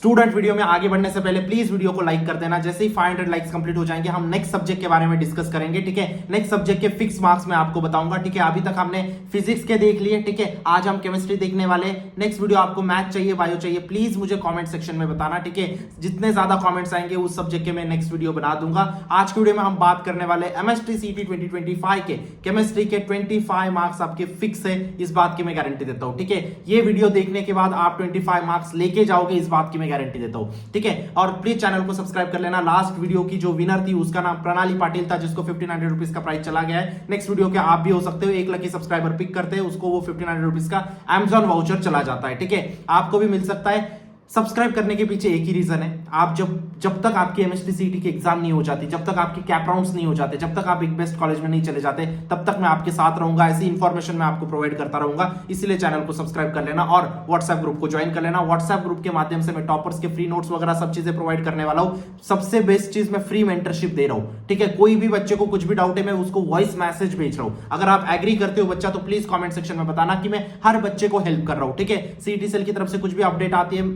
Student, video में आगे बढ़ने से पहले प्लीज वीडियो को लाइक कर देना। जैसे ही 500 लाइक्स कंप्लीट हो जाएंगे हम नेक्स्ट सब्जेक्ट के बारे में डिस्कस करेंगे। ठीक है, नेक्स्ट सब्जेक्ट के फिक्स मार्क्स में आपको बताऊंगा। ठीक है, अभी तक हमने फिजिक्स के देख लिए। ठीक है, आज हम केमिस्ट्री देखने वाले। नेक्स्ट वीडियो आपको मैथ चाहिए, बायो चाहिए, प्लीज मुझे कॉमेंट सेक्शन में बताना। ठीक है, जितने ज्यादा कॉमेंट्स आएंगे उस सब्जेक्ट के मैं नेक्स्ट वीडियो बना दूंगा। आज की वीडियो में हम बात करने वाले एमएसटी सीटी 2025 के केमिस्ट्री के 25 मार्क्स आपके फिक्स है, इस बात की मैं गारंटी देता हूं। ठीक है, ये वीडियो देखने के बाद आप 25 मार्क्स लेके जाओगे, इस बात की मैं गारंटी देता हूं। ठीक है, और प्लीज चैनल को सब्सक्राइब कर लेना। लास्ट वीडियो की जो विनर थी उसका नाम प्रणाली पाटिल था, जिसको 1500 रुपीज का प्राइस चला गया है। नेक्स्ट वीडियो के आप भी हो सकते हो। एक लकी सब्सक्राइबर पिक करते हैं, उसको वो 1500 रुपीज का Amazon वाउचर चला जाता है। ठीक है, आपको भी मिल सकता है। सब्सक्राइब करने के पीछे एक ही रीजन है, आप जब तक आपकी एमएसटी सीटी की एग्जाम नहीं हो जाती, जब तक आपकी कैप राउंड्स नहीं हो जाते, जब तक आप एक बेस्ट कॉलेज में नहीं चले जाते, तब तक मैं आपके साथ रहूंगा। ऐसी इंफॉर्मेशन मैं आपको प्रोवाइड करता रहूंगा। इसलिए चैनल को सब्सक्राइब कर लेना और व्हाट्सएप ग्रुप को ज्वाइन कर लेना। व्हाट्सएप ग्रुप के माध्यम से मैं टॉपर्स के फ्री नोट्स वगैरह सब चीजें प्रोवाइड करने वाला हूं। सबसे बेस्ट चीज, मैं फ्री मेंटरशिप दे रहा हूं। ठीक है, कोई भी बच्चे को कुछ भी डाउट है, मैं उसको वॉइस मैसेज भेज रहा हूं। अगर आप एग्री करते हो बच्चा, तो प्लीज कॉमेंट सेक्शन में बताना कि मैं हर बच्चे को हेल्प कर रहा हूं। ठीक है, सीटी सेल की तरफ से कुछ भी अपडेट आती है,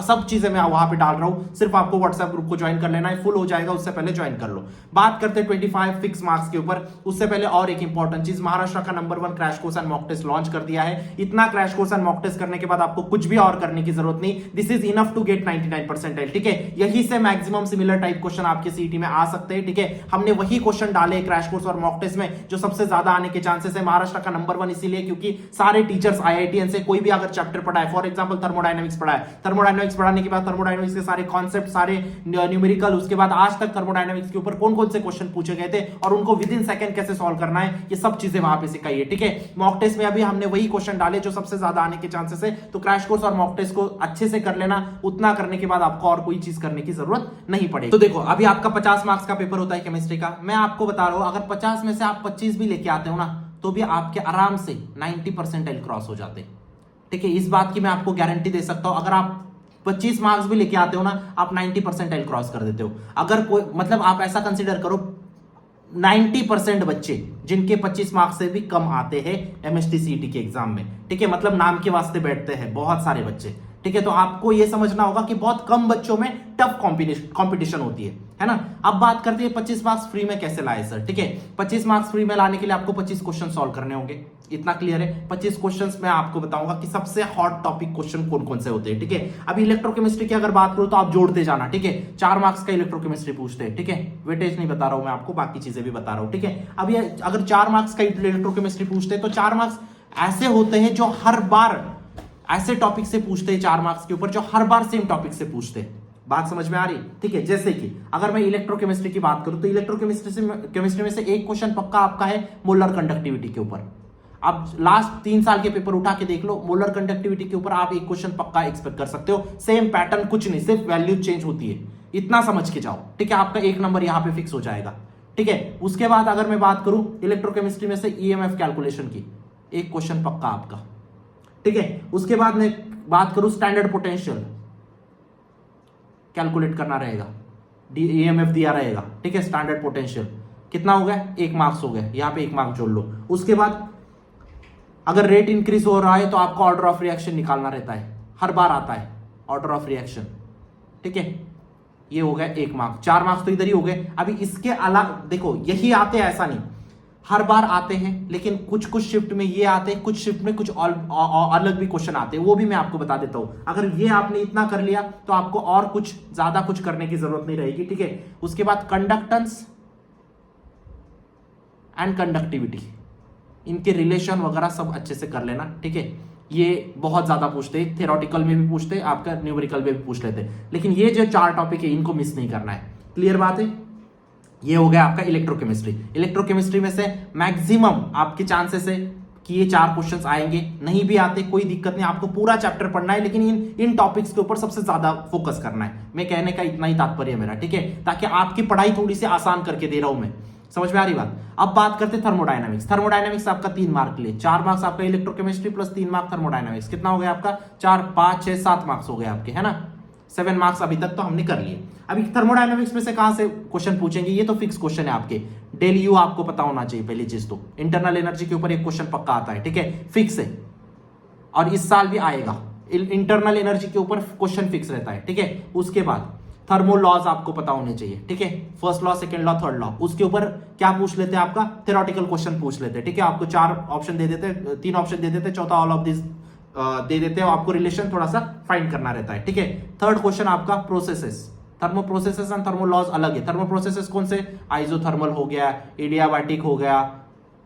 सब चीजें मैं वहां पे डाल रहा हूं। सिर्फ आपको व्हाट्सएप ग्रुप को ज्वाइन कर लेना है, फुल हो जाएगा, उससे पहले ज्वाइन कर लो। बात करते हैं 25 फिक्स मार्क्स के ऊपर। उससे पहले और एक इंपॉर्टेंट चीज, महाराष्ट्र का number 1 crash course and mock test launch कर दिया है। इतना crash course and mock test करने के बाद आपको कुछ भी और करने की जरूरत नहीं। This is enough to get 99 percentile. ठीक है, यही से मैक्सिमम सिमिलर टाइप क्वेश्चन आपके सीटी में आ सकते हैं। ठीक है, हमने वही क्वेश्चन डाले क्रैश कोर्स और मॉक टेस्ट में जो सबसे ज्यादा आने के चांसेस है। महाराष्ट्र का नंबर 1 इसीलिए क्योंकि सारे टीचर्स आईआईटीएन से कोई भी अगर चैप्टर पढ़ा है, फॉर एग्जांपल थर्मोडायनामिक्स पढ़ा है, थर्मोडायनामिक्स पढ़ाने के बाद थर्मोडायनामिक्स के सारे कॉन्सेप्ट, सारे न्यूमेरिकल, उसके बाद आज तक थर्मोडायनामिक्स के ऊपर कौन कौन से क्वेश्चन पूछे गए थे और उनको विद इन सेकंड कैसे सॉल्व करना है, ये सब चीजें वहां पे सिखाई है। ठीक है, मॉक टेस्ट में अभी हमने वही क्वेश्चन डाले जो सबसे ज्यादा आने के चांसेस है। तो क्रैश कोर्स और मॉक टेस्ट को अच्छे से कर लेना। उतना करने के बाद आपको और कोई चीज करने की जरूरत नहीं पड़ेगी। तो देखो, अभी आपका 50 मार्क्स का पेपर होता है केमिस्ट्री का। मैं आपको बता रहा हूं, अगर 50 में से आप 25 भी लेके आते हो ना, तो भी आपके आराम से 90 परसेंटाइल क्रॉस हो जाते। ठीक है, इस बात की मैं आपको गारंटी दे सकता हूं। अगर आप 25 मार्क्स भी लेके आते हो ना, आप 90 परसेंटाइल क्रॉस कर देते हो। अगर कोई, मतलब आप ऐसा कंसीडर करो, 90% बच्चे जिनके 25 मार्क्स से भी कम आते हैं एमएसटी सीटी के एग्जाम में। ठीक है, मतलब नाम के वास्ते बैठते हैं बहुत सारे बच्चे। ठीक है, तो आपको यह समझना होगा कि बहुत कम बच्चों में टफ कंपटीशन होती है ना। अब बात करते हैं 25 मार्क्स फ्री में कैसे लाए सर। ठीक है, 25 मार्क्स फ्री में लाने के लिए आपको 25 क्वेश्चन सॉल्व करने होंगे, इतना क्लियर है। 25 क्वेश्चंस में आपको बताऊंगा कि सबसे हॉट टॉपिक क्वेश्चन कौन कौन से होते हैं। ठीक है, अभी इलेक्ट्रोकेमिस्ट्री की अगर बात करूं तो आप जोड़ते जाना। ठीक है, 4 मार्क्स का इलेक्ट्रोकेमिस्ट्री पूछते हैं। ठीक है, वेटेज नहीं बता रहा हूं मैं आपको, बाकी चीजें भी बता रहा हूं। ठीक है, अभी अगर 4 मार्क्स का इलेक्ट्रोकेमिस्ट्री पूछते हैं तो 4 मार्क्स ऐसे होते हैं जो हर बार ऐसे टॉपिक से पूछते हैं, 4 मार्क्स के ऊपर, जो हर बार सेम टॉपिक से पूछते हैं। बात समझ में आ रही? ठीक है, जैसे कि अगर मैं इलेक्ट्रोकेमिस्ट्री की बात करूं तो इलेक्ट्रोकेमिस्ट्री में से एक क्वेश्चन पक्का आपका है मोलर कंडक्टिविटी के ऊपर। आप लास्ट 3 साल के पेपर उठा के देख लो, मोलर कंडक्टिविटी के ऊपर आप एक क्वेश्चन पक्का एक्सपेक्ट कर सकते हो। सेम पैटर्न, कुछ नहीं, सिर्फ वैल्यू चेंज होती है, इतना समझ के जाओ। ठीक है, आपका 1 नंबर यहां पे फिक्स हो जाएगा। ठीक है, उसके बाद अगर मैं बात करूं इलेक्ट्रोकेमिस्ट्री में से ईएमएफ कैलकुलेशन की, एक क्वेश्चन पक्का आपका। ठीक है, उसके बाद मैं बात करूं स्टैंडर्ड पोटेंशियल कैलकुलेट करना रहेगा, ईएमएफ दिया रहेगा। ठीक है, स्टैंडर्ड पोटेंशियल कितना हो गया, 1 मार्क्स हो गया, यहां पे 1 मार्क जोड़ लो। उसके बाद अगर रेट इंक्रीज हो रहा है तो आपको ऑर्डर ऑफ रिएक्शन निकालना रहता है, हर बार आता है ऑर्डर ऑफ रिएक्शन। ठीक है, ये हो गया 1 मार्क, 4 मार्क्स तो इधर ही हो गए। अभी इसके अलावा देखो, यही आते हैं ऐसा नहीं, हर बार आते हैं, लेकिन कुछ कुछ शिफ्ट में ये आते हैं, कुछ शिफ्ट में कुछ अलग भी क्वेश्चन आते हैं, वो भी मैं आपको बता देता हूं। अगर ये आपने इतना कर लिया तो आपको और कुछ ज्यादा कुछ करने की जरूरत नहीं रहेगी। ठीक है, उसके बाद कंडक्टेंस एंड कंडक्टिविटी, इनके रिलेशन वगैरह सब अच्छे से कर लेना। ठीक है, ये बहुत ज्यादा पूछते हैं, थ्योरेटिकल में भी पूछते हैं, आपका न्यूमेरिकल में भी पूछ लेते हैं, लेकिन ये जो 4 टॉपिक है इनको मिस नहीं करना है। क्लियर बात है? ये हो गया आपका इलेक्ट्रोकेमिस्ट्री। इलेक्ट्रोकेमिस्ट्री में से मैक्सिमम आपके चांसेस है कि ये 4 क्वेश्चंस आएंगे। नहीं भी आते कोई दिक्कत नहीं, आपको पूरा चैप्टर पढ़ना है, लेकिन इन टॉपिक्स के ऊपर सबसे ज्यादा फोकस करना है। मैं कहने का इतना ही तात्पर्य है मेरा। ठीक है, ताकि आपकी पढ़ाई थोड़ी सी आसान करके दे रहा हूं मैं। समझ में आ रही बात? अब बात करते हैं थर्मोडायनामिक्स। थर्मोडायनामिक्स आपका 3 मार्क ले, 4 मार्क्स आपका इलेक्ट्रोकेमिस्ट्री प्लस 3 मार्क थर्मोडायनामिक्स, कितना हो गया आपका? 4, 5, 6, 7 मार्क्स हो गए आपके, है ना। 7 मार्क्स अभी तक तो हमने कर लिए। अभी थर्मोडायनामिक्स में से कहां से क्वेश्चन पूछेंगे, ये तो फिक्स क्वेश्चन है आपके। डेल यू आपको पता होना चाहिए, पहली चीज तो इंटरनल एनर्जी के ऊपर एक क्वेश्चन पक्का आता है। ठीक है, फिक्स है, और इस साल भी आएगा। इंटरनल एनर्जी के ऊपर क्वेश्चन फिक्स रहता है, ठीक है। उसके बाद थर्मो लॉज आपको पता होने चाहिए, ठीक है। First law, second law, third law, उसके ऊपर क्या पूछ लेते हैं, आपका थ्योरेटिकल क्वेश्चन पूछ लेते हैं, ठीक है। आपको 4 ऑप्शन दे देते, 3 ऑप्शन दे देते, चौथा ऑल ऑफ दिस दे देते हैं, आपको रिलेशन थोड़ा सा फाइंड करना रहता है, ठीक है। थर्ड क्वेश्चन आपका processes, thermo processes and thermo laws अलग है। थर्मो प्रोसेसेस कौन से, आइसोथर्मल हो गया, एडियाबैटिक हो गया,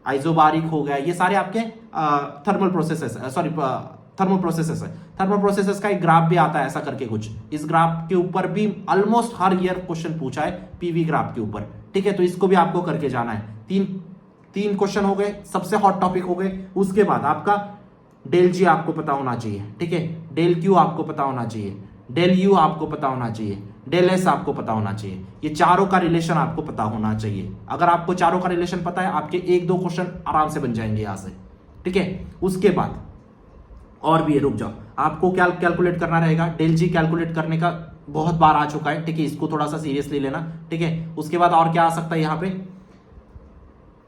आइसोबारिक हो गया, ये सारे आपके thermal processes, sorry thermo processes है। थर्मो प्रोसेसेस का एक ग्राफ भी आता है ऐसा करके कुछ, इस ग्राफ के ऊपर भी ऑलमोस्ट हर ईयर क्वेश्चन पूछा है पीवी ग्राफ के ऊपर, ठीक है। तो इसको भी आपको करके जाना है। तीन क्वेश्चन हो गए, सबसे हॉट टॉपिक हो गए। उसके बाद आपका डेल जी आपको पता होना चाहिए, ठीक है। डेल क्यू आपको पता होना चाहिए, डेल यू आपको पता होना चाहिए, डेल एस आपको पता होना चाहिए। ये चारों का रिलेशन आपको पता होना चाहिए। अगर आपको चारों का रिलेशन पता है, आपके 1-2 क्वेश्चन आराम से बन जाएंगे यहां से, ठीक है। उसके बाद और भी है, रुक जाओ, आपको क्या कैलकुलेट करना रहेगा, डेल जी कैलकुलेट करने का बहुत बार आ चुका है, ठीक है। इसको थोड़ा सा सीरियसली लेना, ठीक है। उसके बाद और क्या आ सकता है, यहाँ पे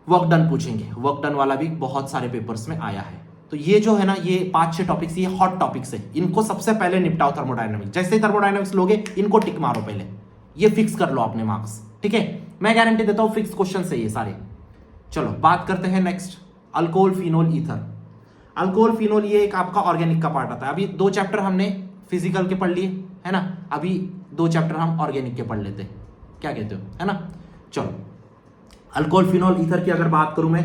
वर्क डन पूछेंगे, वर्क डन वाला भी बहुत सारे पेपर्स में आया है। तो ये जो है ना, ये 5-6 टॉपिक्स, ये हॉट टॉपिक्स है, इनको सबसे पहले निपटाओ। थर्मोडायनामिक्स, जैसे ही थर्मोडायनामिक्स लोगे, इनको टिक मारो पहले, ये फिक्स कर लो अपने मार्क्स, ठीक है। मैं गारंटी देता हूं फिक्स क्वेश्चन है ये सारे। चलो बात करते हैं next, alcohol, phenol, ether. Alcohol, phenol, ये एक आपका ऑर्गेनिक का पार्ट आता है। अभी 2 चैप्टर हमने फिजिकल के पढ़ लिए, है ना। अभी 2 चैप्टर हम ऑर्गेनिक के पढ़ लेते, क्या कहते हो, है ना। चलो, अल्कोहल, फिनोल, ईथर की अगर बात करूं मैं,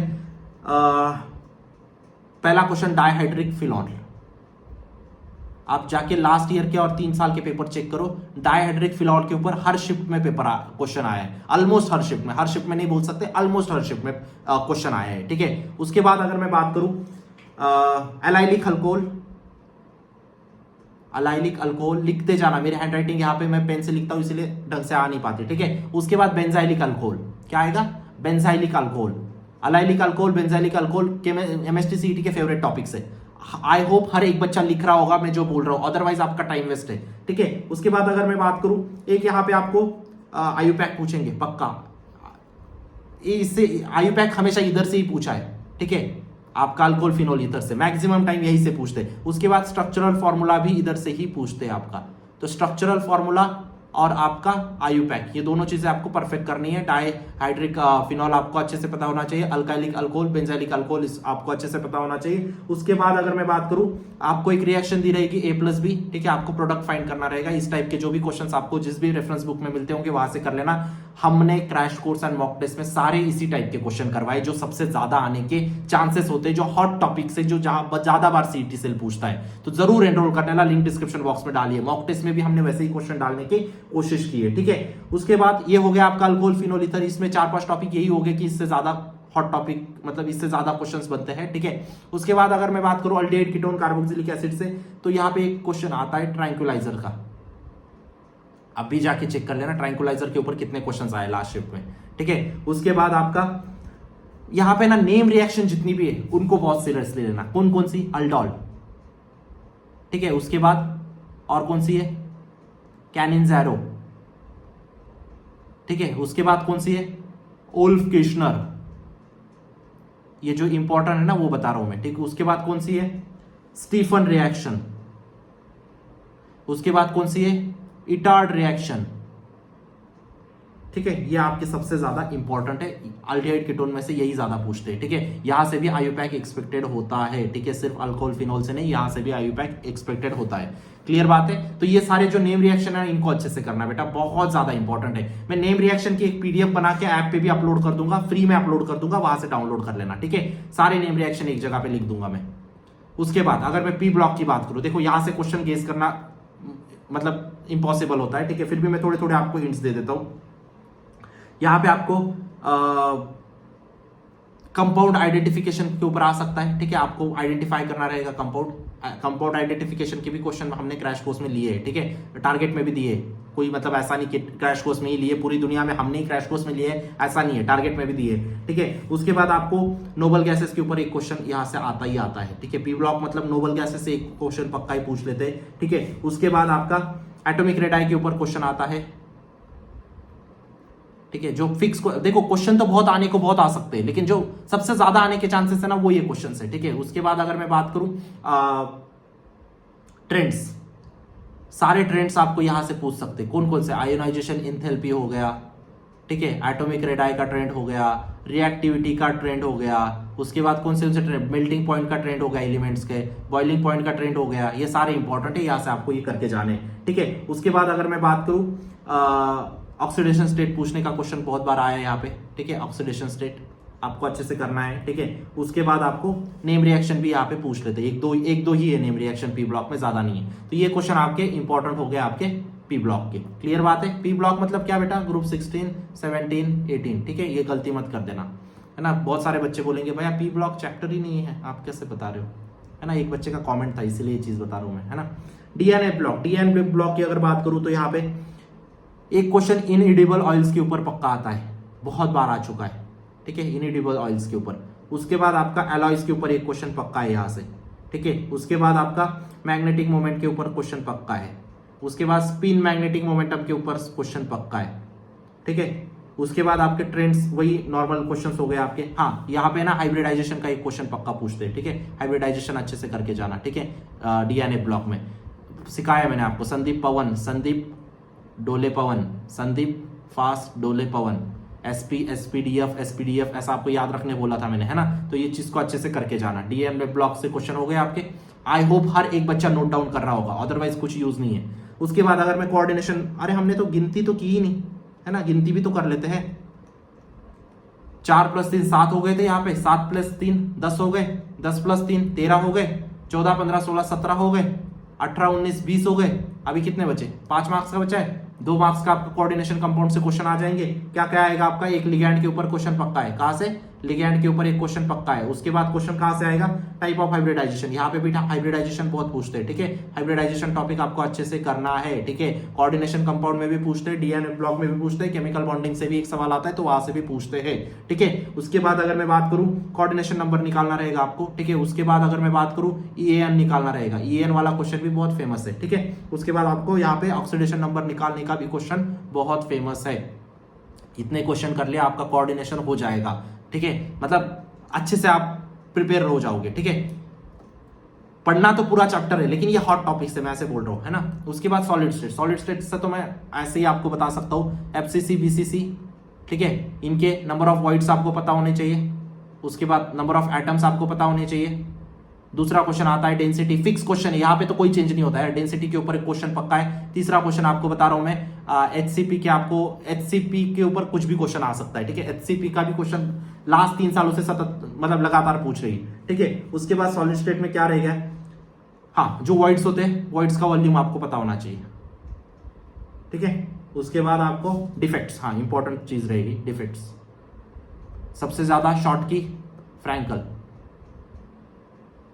पहला क्वेश्चन डाइहाइड्रिक फिनोल। आप जाके लास्ट ईयर के और 3 साल के पेपर चेक करो, डाइहाइड्रिक फिनोल के ऊपर हर शिफ्ट में पेपर क्वेश्चन आया है, ऑलमोस्ट हर शिफ्ट में, हर शिफ्ट में नहीं बोल सकते, ऑलमोस्ट हर शिफ्ट में क्वेश्चन आया है, ठीक है। उसके बाद अगर मैं बात करूं एलाइलिक अल्कोहल, अलाइलिक अल्कोहल, लिखते जाना, मेरे हैंड राइटिंग यहाँ पे मैं पेन से लिखता हूं इसलिए ढंग से आ नहीं पाती, ठीक है। उसके बाद बेंजाइलिक अल्कोहल, क्या आएगा, benzylic alcohol, allylic alcohol, benzylic alcohol, MST CET के फेवरेट टॉपिक्स है। आई होप हर एक बच्चा लिख रहा होगा मैं जो बोल रहा हूं, अदरवाइज आपका टाइम वेस्ट है, ठीक है। उसके बाद अगर मैं बात करूं, एक यहाँ पे आपको आयुपैक पूछेंगे पक्का, इससे आयुपैक हमेशा इधर से ही पूछा है, ठीक है। आपका अल्कोहल, फिनोल, ईथर से मैक्सिमम टाइम यही से पूछते हैं। उसके बाद स्ट्रक्चरल फॉर्मूला भी इधर से ही पूछते हैं आपका, तो स्ट्रक्चरल फॉर्मूला और आपका आयुपैक, ये दोनों चीजें आपको परफेक्ट करनी है। डाइहाइड्रिक फिनोल आपको अच्छे से पता होना चाहिए, अल्काइलिक अल्कोहल, बेंजाइलिक अल्कोहल आपको अच्छे से पता होना चाहिए। उसके बाद अगर मैं बात करूं, आपको एक रिएक्शन दी रहेगी A+B, ठीक है। आपको प्रोडक्ट फाइंड करना रहेगा। इस टाइप के जो भी क्वेश्चंस आपको जिस भी रेफरेंस बुक में मिलते होंगे वहां से कर लेना। हमने crash course and mock test में सारे इसी टाइप के क्वेश्चन करवाए, जो सबसे ज्यादा आने के चांसेस होते हैं, जो हॉट टॉपिक से, जो ज्यादा बार सीईटी से पूछता है। तो जरूर एनरोल करने वाला, लिंक डिस्क्रिप्शन बॉक्स में डालिए। मॉक टेस्ट में भी हमने वैसे ही क्वेश्चन डालने की कोशिश की है, ठीक है। उसके बाद ये हो गया आपका अल्कोहल, फिनोल, ईथर। इसमें 4-5 टॉपिक यही हो गए कि इससे ज्यादा हॉट टॉपिक, मतलब इससे ज्यादा क्वेश्चंस बनते हैं, ठीक है। उसके बाद अगर मैं बात करूं अल्डिहाइड, कीटोन, कार्बोक्सिलिक एसिड से, तो यहां पे एक क्वेश्चन आता है ट्रैंक्विलाइजर का। अभी जाके चेक कर लेना ट्रैंक्विलाइजर के ऊपर कितने क्वेश्चंस आए लास्ट शिफ्ट में, ठीक है। उसके बाद आपका यहां पे ना नेम रिएक्शन जितनी भी है उनको बहुत सीरियसली लेना। कौन कौन सी, अल्डोल, ठीक है। उसके बाद और कौन सी है, कैनिनज़ेरो, ठीक है। उसके बाद कौन सी है, ओल्फ किश्नर, ये जो इंपॉर्टेंट है ना वो बता रहा हूं मैं, ठीक है। उसके बाद कौन सी है, स्टीफन रिएक्शन। उसके बाद कौन सी है, इटार्ड रिएक्शन, ठीक है। ये आपके सबसे ज्यादा इंपॉर्टेंट है, अल्डिहाइड कीटोन में से यही ज्यादा पूछते हैं, ठीक है। यहां से भी आयुपैक एक्सपेक्टेड होता है, ठीक है। सिर्फ अल्कोहल, फिनोल से नहीं, यहां से भी आयुपैक एक्सपेक्टेड होता है। क्लियर बात है। तो ये सारे जो नेम रिएक्शन है इनको अच्छे से करना बेटा, बहुत ज्यादा इंपॉर्टेंट है। मैं नेम रिएक्शन की एक पीडीएफ बना के ऐप पे भी अपलोड कर दूंगा, फ्री में अपलोड कर दूंगा, वहां से डाउनलोड कर लेना, ठीक है। सारे नेम रिएक्शन एक जगह पे लिख दूंगा मैं। उसके बाद अगर मैं पी ब्लॉक की बात करूं, देखो यहां से क्वेश्चन गेस करना मतलब इम्पॉसिबल होता है, ठीक है। फिर भी मैं थोड़े थोड़े आपको हिंट्स दे देता हूं। यहां पे आपको कंपाउंड आइडेंटिफिकेशन के ऊपर आ सकता है, ठीक है। आपको आइडेंटिफाई करना रहेगा कंपाउंड आइडेंटिफिकेशन के भी क्वेश्चन हमने क्रैश कोर्स में लिए हैं, ठीक है। टारगेट में भी दिए, कोई मतलब ऐसा नहीं कि क्रैश कोर्स में ही लिए, पूरी दुनिया में हमने ही क्रैश कोर्स में लिए, ऐसा नहीं है, टारगेट में भी दिए, ठीक है। उसके बाद आपको नोबल गैसेस के ऊपर एक क्वेश्चन यहां से आता ही आता है, ठीक है। पी ब्लॉक मतलब नोबल गैसेस से एक क्वेश्चन पक्का ही पूछ लेते हैं, ठीक है। उसके बाद आपका एटॉमिक रेडाई के ऊपर क्वेश्चन आता है, ठीक है। जो फिक्स देखो क्वेश्चन तो बहुत आने को बहुत आ सकते हैं, लेकिन जो सबसे ज्यादा आने के चांसेस है ना वो ये क्वेश्चन है, ठीक है। उसके बाद अगर मैं बात करूं ट्रेंड्स, सारे ट्रेंड्स आपको यहां से पूछ सकते हैं। कौन कौन से? आयोनाइजेशन एंथैल्पी हो गया, ठीक है, एटॉमिक रेडाई का ट्रेंड हो गया, रिएक्टिविटी का ट्रेंड हो गया, उसके बाद कौन से ट्रेंड, मेल्टिंग पॉइंट का ट्रेंड हो गया एलिमेंट्स के, बॉइलिंग पॉइंट का ट्रेंड हो गया, ये सारे इंपॉर्टेंट है, यहाँ से आपको ये करके जाने, ठीक है। उसके बाद अगर मैं बात करूं ऑक्सीडेशन स्टेट पूछने का क्वेश्चन बहुत बार आया है यहाँ पे, ठीक है, ऑक्सीडेशन स्टेट आपको अच्छे से करना है, ठीक है। उसके बाद आपको नेम रिएक्शन भी यहाँ पे पूछ लेते हैं, एक दो ही है नेम रिएक्शन पी ब्लॉक में, ज्यादा नहीं है। तो ये क्वेश्चन आपके इंपॉर्टेंट हो गए आपके पी ब्लॉक के। क्लियर बात है? पी ब्लॉक मतलब क्या बेटा? ग्रुप 16, 17, 18, ठीक है, ये गलती मत कर देना, है ना। बहुत सारे बच्चे बोलेंगे भैया पी ब्लॉक चैप्टर ही नहीं है, आप कैसे बता रहे हो, है ना। एक बच्चे का कॉमेंट था, इसीलिए ये चीज बता रहा हूं मैं, है ना। डीएनए ब्लॉक, डीएनए ब्लॉक की अगर बात करूं तो यहाँ पे एक क्वेश्चन इनएडिबल ऑयल्स के ऊपर पक्का आता है, बहुत बार आ चुका है, ठीक है, इनएडिबल ऑयल्स के ऊपर। उसके बाद आपका एलॉयज के ऊपर एक क्वेश्चन पक्का है यहाँ से, ठीक है। उसके बाद आपका मैग्नेटिक मोमेंट के ऊपर क्वेश्चन पक्का है। उसके बाद स्पिन मैग्नेटिक मोमेंटम के ऊपर क्वेश्चन पक्का है, ठीक है। उसके बाद आपके ट्रेंड्स वही नॉर्मल क्वेश्चंस हो गए आपके। हाँ, यहाँ पे ना हाइब्रिडाइजेशन का एक क्वेश्चन पक्का पूछते हैं, ठीक है, हाइब्रिडाइजेशन अच्छे से करके जाना, ठीक है। डीएनए ब्लॉक में सिखाया मैंने आपको, संदीप पवन, संदीप डोले पवन, संदीप फास्ट डोले पवन, एसपीडीएफ ऐसा आपको याद रखने बोला था मैंने, है ना। तो ये चीज को अच्छे से करके जाना। डीएनए ब्लॉक से क्वेश्चन हो गए आपके। आई होप हर एक बच्चा नोट डाउन कर रहा होगा, अदरवाइज कुछ यूज नहीं है। उसके बाद अगर मैं कोऑर्डिनेशन, अरे हमने तो गिनती तो की ही नहीं, है ना, गिनती भी तो कर लेते हैं। 4 + 3 7 हो गए थे यहाँ पे, 7 + 3 10 हो गए, 10 + 3 13 हो गए, 14 15 16 17 हो गए, 18 19 20 हो गए। अभी कितने बचे? 5 मार्क्स का बचा है। 2 मार्क्स का आपका कोऑर्डिनेशन कंपाउंड से क्वेश्चन आ जाएंगे। क्या क्या आएगा आपका? एक लिगैंड के ऊपर क्वेश्चन पक्का है। कहां से? लिगैंड के ऊपर एक क्वेश्चन पक्का है। उसके बाद क्वेश्चन कहां से आएगा? Type of hybridization. यहाँ पे भी हाइब्रिडाइजेशन बहुत पूछते हैं, ठीक है। हाइब्रिडाइजेशन टॉपिक आपको अच्छे से करना है, ठीक है। कोऑर्डिनेशन कंपाउंड में भी पूछते हैं, डीएनए ब्लॉक में भी पूछते हैं, केमिकल बॉन्डिंग से भी एक सवाल आता है तो वहां से भी पूछते हैं, ठीक है। उसके बाद अगर मैं बात करूं, कोऑर्डिनेशन नंबर निकालना रहेगा आपको, ठीक है। उसके बाद अगर मैं बात करूं, ईएएन निकालना रहेगा। ईएएन वाला क्वेश्चन भी बहुत फेमस है, ठीक है। उसके बाद आपको यहाँ पे ऑक्सीडेशन नंबर निकालने का भी क्वेश्चन बहुत फेमस है। इतने क्वेश्चन कर लिया, आपका कोऑर्डिनेशन हो जाएगा, ठीक है। मतलब अच्छे से आप प्रिपेयर हो जाओगे, ठीक है। पढ़ना तो पूरा चैप्टर है, लेकिन ये हॉट टॉपिक से मैं ऐसे बोल रहा हूं, है ना। उसके बाद सॉलिड स्टेट, सॉलिड स्टेट से तो मैं ऐसे ही आपको बता सकता हूं, एफसीसी बीसीसी, ठीक है, इनके नंबर ऑफ वॉइड्स आपको पता होने चाहिए। उसके बाद नंबर ऑफ एटम्स आपको पता होने चाहिए। दूसरा क्वेश्चन आता है डेंसिटी, फिक्स क्वेश्चन है, यहाँ पे तो कोई चेंज नहीं होता है, डेंसिटी के ऊपर एक क्वेश्चन पक्का है। तीसरा क्वेश्चन आपको बता रहा हूं मैं, एचसीपी के, आपको एचसीपी के ऊपर कुछ भी क्वेश्चन आ सकता है, ठीक है। एचसीपी का भी क्वेश्चन लास्ट 3 सालों से सतत मतलब लगातार पूछ रही है, ठीक है। उसके बाद सॉलिड स्टेट में क्या रहेगा? हाँ, जो वॉइड्स होते हैं, वॉइड्स का वॉल्यूम आपको पता होना चाहिए, ठीक है। उसके बाद आपको डिफेक्ट्स, हाँ इंपॉर्टेंट चीज रहेगी डिफेक्ट्स, सबसे ज्यादा शॉर्ट की, फ्रैंकल,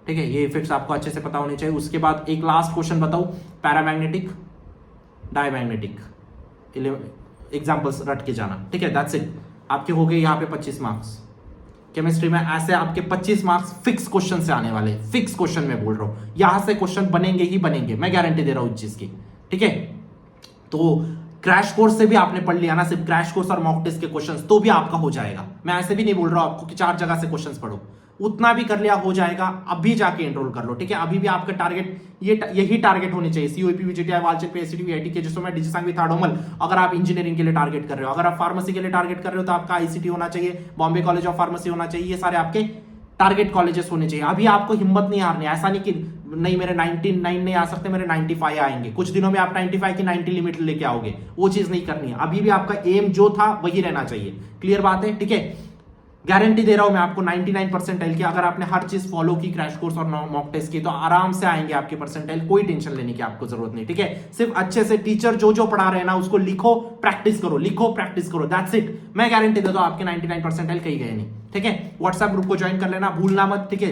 ठीक है। ये इफेक्ट्स आपको अच्छे से पता होने चाहिए। उसके बाद एक लास्ट क्वेश्चन बताओ, पैरामैग्नेटिक, डायमैग्नेटिक, एग्जांपल्स रट के जाना, ठीक है। दैट्स इट, आपके हो गए यहाँ पे 25 मार्क्स। केमिस्ट्री में ऐसे आपके 25 मार्क्स फिक्स क्वेश्चन से आने वाले, फिक्स क्वेश्चन में बोल रहा हूं, यहां से क्वेश्चन बनेंगे ही बनेंगे, मैं गारंटी दे रहा हूं इस चीज की, ठीक है। तो क्रैश कोर्स से भी आपने पढ़ लिया ना, सिर्फ क्रैश कोर्स और मॉक टेस्ट के क्वेश्चंस, तो भी आपका हो जाएगा। मैं ऐसे भी नहीं बोल रहा हूं आपको कि 4 जगह से क्वेश्चंस पढ़ो, उतना भी कर लिया हो जाएगा। अभी जाके एनरोल कर लो, ठीक है। अभी भी आपका टारगेट यही टारगेट होने चाहिए, सीओईपी, वीजीटीआई, वालचंद, पीएससीटी, वीआईटी के जिसमें डिजिसांग थार्डोमल। अगर आप इंजीनियरिंग के लिए टारगेट कर रहे हो, अगर आप फार्मेसी के लिए टारगेट कर रहे हो, तो आपका आईसीटी होना चाहिए, बॉम्बे कॉलेज ऑफ फार्मेसी होना चाहिए, ये सारे आपके टारगेट कॉलेजेस होने चाहिए। अभी आपको हिम्मत नहीं हारनी, ऐसा नहीं कि नहीं मेरे 99 नहीं आ सकते, मेरे 95 आएंगे, कुछ दिनों में आप 95 की 90 लिमिट लेके आओगे, वो चीज नहीं करनी है। अभी भी आपका एम जो था वही रहना चाहिए। क्लियर बात है, ठीक है। गारंटी दे रहा हूं मैं आपको 99 परसेंटाइल की, अगर आपने हर चीज फॉलो की, क्रैश कोर्स और मॉक टेस्ट की, तो आराम से आएंगे आपके परसेंटाइल, कोई टेंशन लेने की आपको जरूरत नहीं, ठीक है। सिर्फ अच्छे से टीचर जो पढ़ा रहे हैं ना, उसको लिखो, प्रैक्टिस करो, लिखो, प्रैक्टिस करो, दैट्स इट। मैं गारंटी देता हूं आपके 99 परसेंटाइल कहीं गए नहीं, ठीक है। व्हाट्सएप ग्रुप को ज्वाइन कर लेना, भूलना मत, ठीक है।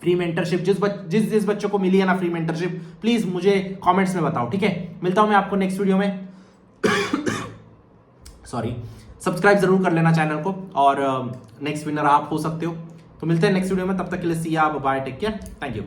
फ्री मेंटरशिप जिस बच्चों को मिली है ना फ्री मेंटरशिप, प्लीज मुझे कमेंट्स में बताओ, ठीक है। मिलता हूं मैं आपको नेक्स्ट वीडियो में। सॉरी, सब्सक्राइब जरूर कर लेना चैनल को, और नेक्स्ट विनर आप हो सकते हो। तो मिलते हैं नेक्स्ट वीडियो में, तब तक के लिए see ya bye, take care, thank you.